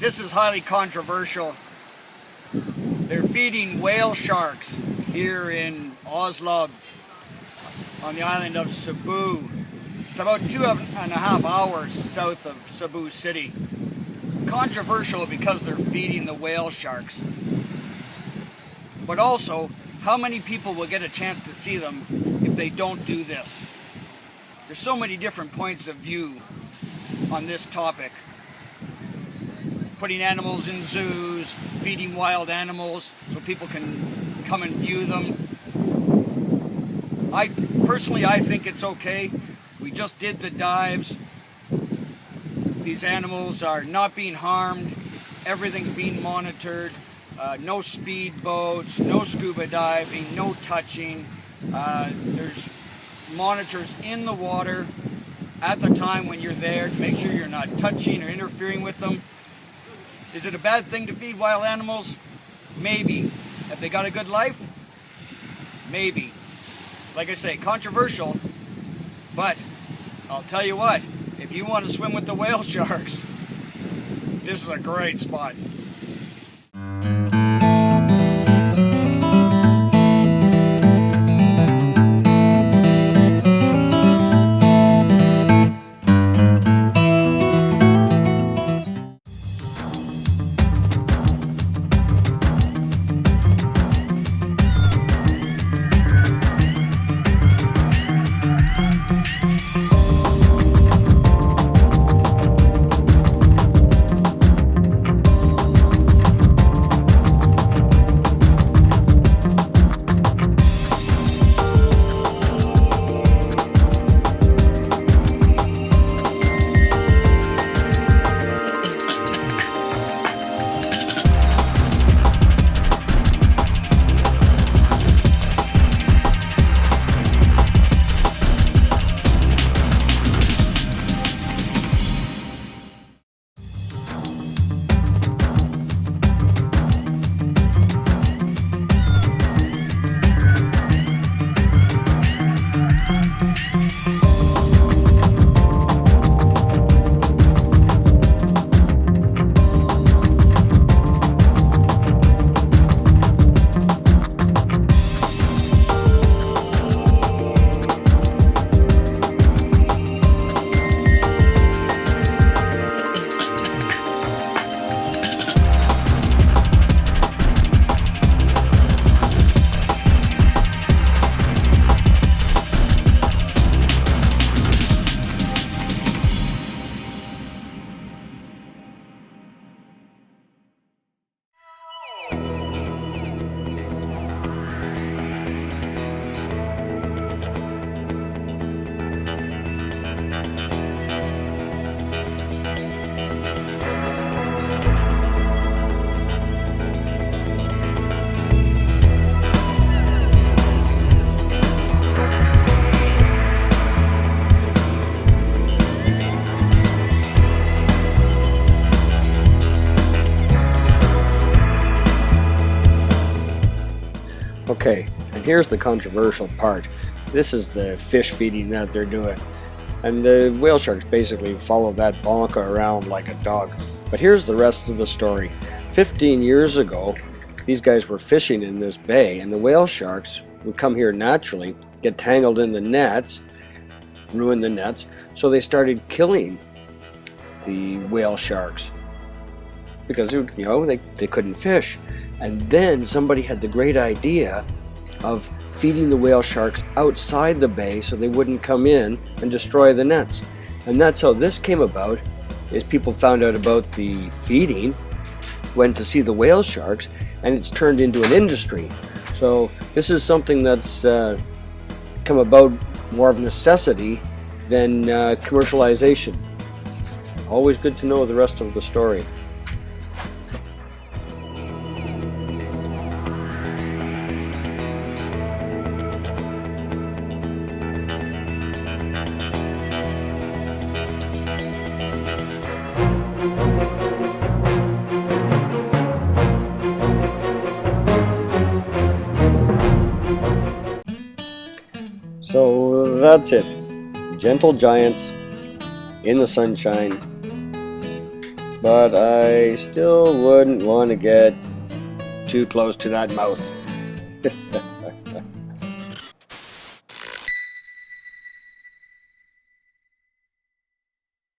This is highly controversial. They're feeding whale sharks here in Oslo on the island of Cebu. It's about 2.5 hours south of Cebu City. Controversial because they're feeding the whale sharks. But also, how many people will get a chance to see them if they don't do this? There's so many different points of view on this topic. Putting animals in zoos, feeding wild animals so people can come and view them. I think it's okay. We just did the dives. These animals are not being harmed. Everything's being monitored. No speed boats, no scuba diving, no touching. There's monitors in the water at the time when you're there to make sure you're not touching or interfering with them. Is it a bad thing to feed wild animals? Maybe. Have they got a good life? Maybe. Like I say, controversial, but I'll tell you what, if you want to swim with the whale sharks, this is a great spot. Okay, and here's the controversial part. This is the fish feeding that they're doing. And the whale sharks basically follow that bonka around like a dog. But here's the rest of the story. 15 years ago, these guys were fishing in this bay, and the whale sharks would come here naturally, get tangled in the nets, ruin the nets, so they started killing the whale sharks because they couldn't fish. And then somebody had the great idea of feeding the whale sharks outside the bay so they wouldn't come in and destroy the nets. And that's how this came about, is people found out about the feeding, went to see the whale sharks, and it's turned into an industry. So this is something that's come about more of necessity than commercialization. Always good to know the rest of the story. So that's it. Gentle giants in the sunshine, but I still wouldn't want to get too close to that mouth.